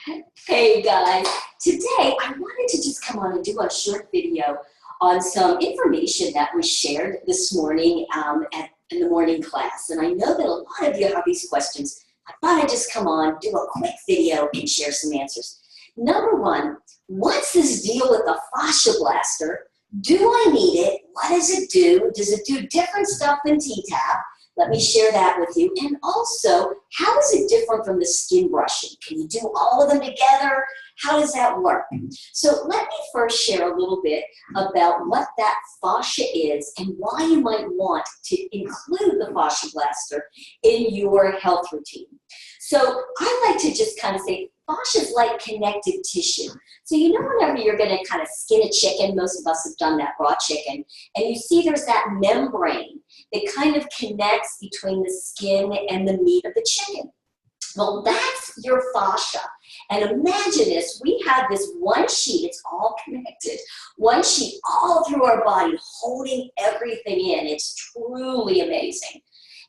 Hey guys, today I wanted to just come on and do a short video on some information that was shared this morning in the morning class. And I know that a lot of you have these questions. I thought I'd just come on, do a quick video and share some answers. Number one, what's this deal with the Fascia Blaster? Do I need it? What does it do? Does it do different stuff than T-Tapp? Let me share that with you. And also, how is it different from the skin brushing? Can you do all of them together? How does that work? So let me first share a little bit about what that fascia is and why you might want to include the Fascia Blaster in your health routine. So I like to just kind of say, fascia is like connective tissue. So you know whenever you're going to kind of skin a chicken, most of us have done that raw chicken, and you see there's that membrane that kind of connects between the skin and the meat of the chicken. Well, that's your fascia. And imagine this, we have this one sheet, it's all connected, one sheet all through our body holding everything in. It's truly amazing.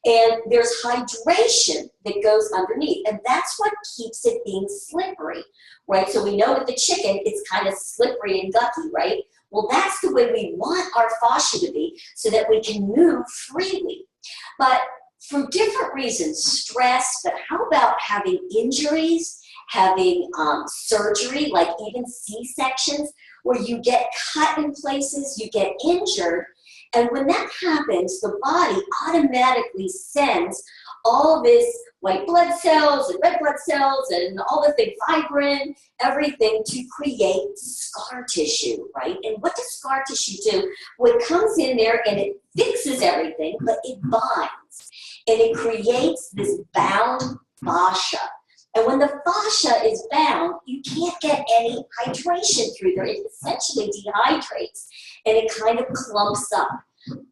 And there's hydration that goes underneath, and that's what keeps it being slippery, right? So we know with the chicken, it's kind of slippery and gucky, right? Well, that's the way we want our fascia to be so that we can move freely. But for different reasons, stress, but how about having injuries, having surgery, like even C-sections, where you get cut in places, you get injured, and when that happens, the body automatically sends all this white blood cells and red blood cells and all the thing, fibrin, everything to create scar tissue, right? And what does scar tissue do? Well, it comes in there and it fixes everything, but it binds. And it creates this bound fascia. And when the fascia is bound, you can't get any hydration through there. It essentially dehydrates and it kind of clumps up.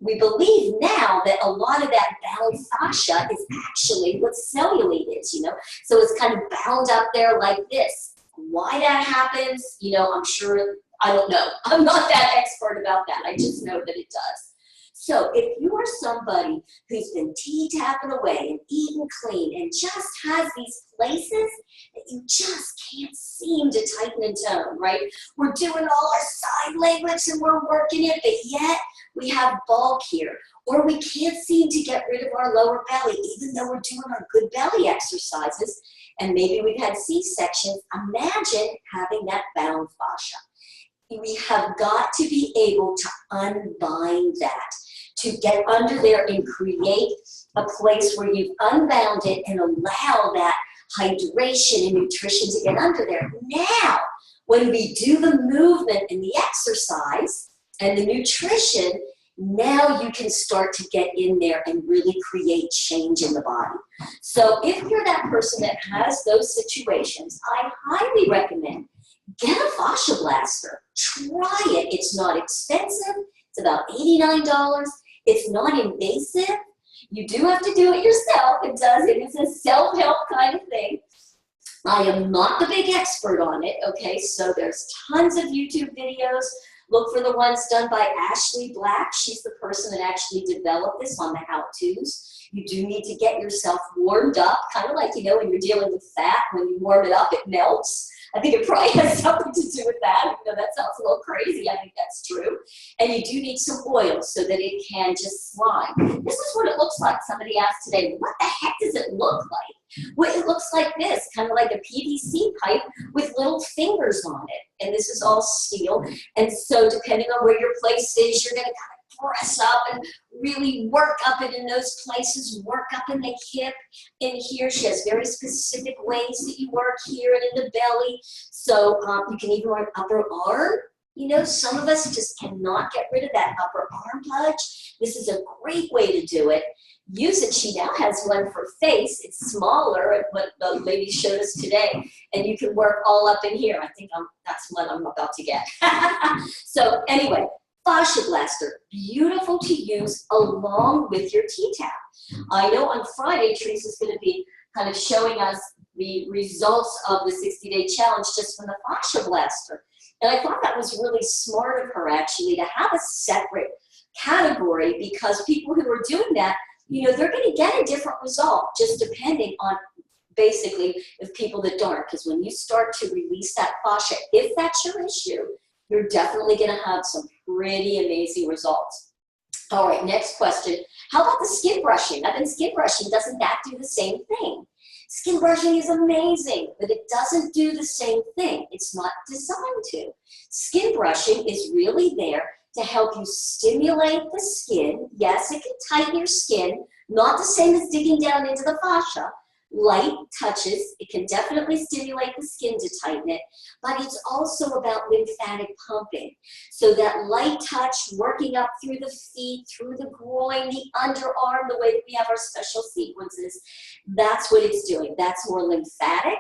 We believe now that a lot of that bound fascia is actually what cellulite is, you know? So it's kind of bound up there like this. Why that happens, you know, I'm sure, I don't know. I'm not that expert about that. I just know that it does. So if you are somebody who's been T-tapping away and eating clean and just has these places that you just can't seem to tighten and tone, right? We're doing all our side leg lifts and we're working it, but yet we have bulk here. Or we can't seem to get rid of our lower belly, even though we're doing our good belly exercises, and maybe we've had C-sections. Imagine having that bound fascia. We have got to be able to unbind that, to get under there and create a place where you've unbound it and allow that hydration and nutrition to get under there. Now, when we do the movement and the exercise and the nutrition, now you can start to get in there and really create change in the body. So if you're that person that has those situations, I highly recommend get a Fascia Blaster. Try it. It's not expensive. It's about $89. It's not invasive. You do have to do it yourself. It is a self-help kind of thing. I am not the big expert on it, okay? So there's tons of YouTube videos. Look for the ones done by Ashley Black. She's the person that actually developed this on the how-tos. You do need to get yourself warmed up, kind of like, you know, when you're dealing with fat, when you warm it up, it melts. I think it probably has something to do with that. You know, that sounds a little crazy. I think that's true. And you do need some oil so that it can just slide. This is what it looks like. Somebody asked today, what the heck does it look like? Well, it looks like this, kind of like a PVC pipe with little fingers on it. And this is all steel. And so depending on where your place is, you're going to kind of press up and really work up it in those places, work up in the hip, in here. She has very specific ways that you work here and in the belly. So you can even work upper arm. You know, some of us just cannot get rid of that upper arm pudge. This is a great way to do it. Use it. She now has one for face. It's smaller, what the lady showed us today, and you can work all up in here. I think that's what I'm about to get. So anyway, Fascia Blaster, beautiful to use along with your T-Tapp. I know on Friday, Teresa's going to be kind of showing us the results of the 60-day challenge just from the Fascia Blaster. And I thought that was really smart of her, actually, to have a separate category, because people who are doing that, you know, they're going to get a different result just depending on basically of people that don't, because when you start to release that fascia, if that's your issue, you're definitely going to have some pretty amazing results. All right, next question. How about the skin brushing? I've been skin brushing. Doesn't that do the same thing? Skin brushing is amazing, but it doesn't do the same thing. It's not designed to. Skin brushing is really there to help you stimulate the skin. Yes, it can tighten your skin, not the same as digging down into the fascia. Light touches, it can definitely stimulate the skin to tighten it, but it's also about lymphatic pumping. So that light touch working up through the feet, through the groin, the underarm, the way that we have our special sequences, that's what it's doing. That's more lymphatic,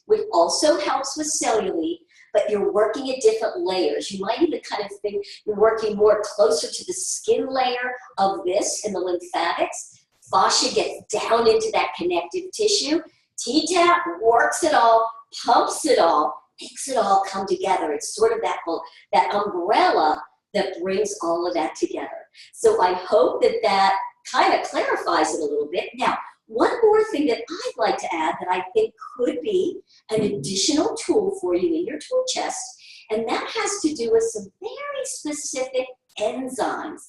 which also helps with cellulite, but you're working at different layers. You might even kind of think you're working more closer to the skin layer of this in the lymphatics. Fascia gets down into that connective tissue. T-Tapp works it all, pumps it all, makes it all come together. It's sort of that umbrella that brings all of that together. So I hope that that kind of clarifies it a little bit. Now, one more thing that I'd like to add that I think could be an additional tool for you in your tool chest, and that has to do with some very specific enzymes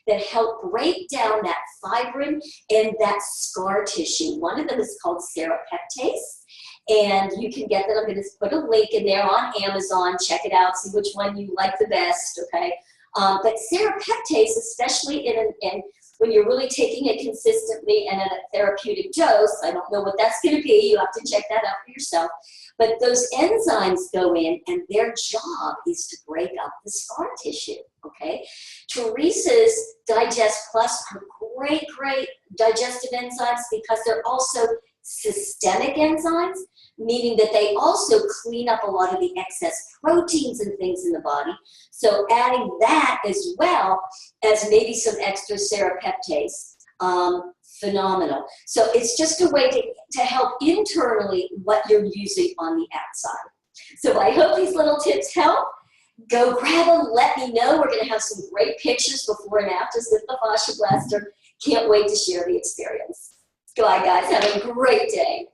that help break down that fibrin and that scar tissue. One of them is called serrapeptase, and you can get that. I'm going to put a link in there on Amazon. Check it out, see which one you like the best, okay? But serrapeptase, especially when you're really taking it consistently and at a therapeutic dose, I don't know what that's going to be. You have to check that out for yourself. But those enzymes go in, and their job is to break up the scar tissue, okay? Teresa's Digest Plus are great, great digestive enzymes because they're also systemic enzymes, meaning that they also clean up a lot of the excess proteins and things in the body. So adding that as well as maybe some extra serrapeptase, phenomenal. So it's just a way to help internally what you're using on the outside. So I hope these little tips help. Go grab them, let me know. We're going to have some great pictures before and afters with the Fascia Blaster. Can't wait to share the experience. Goodbye, guys. Have a great day.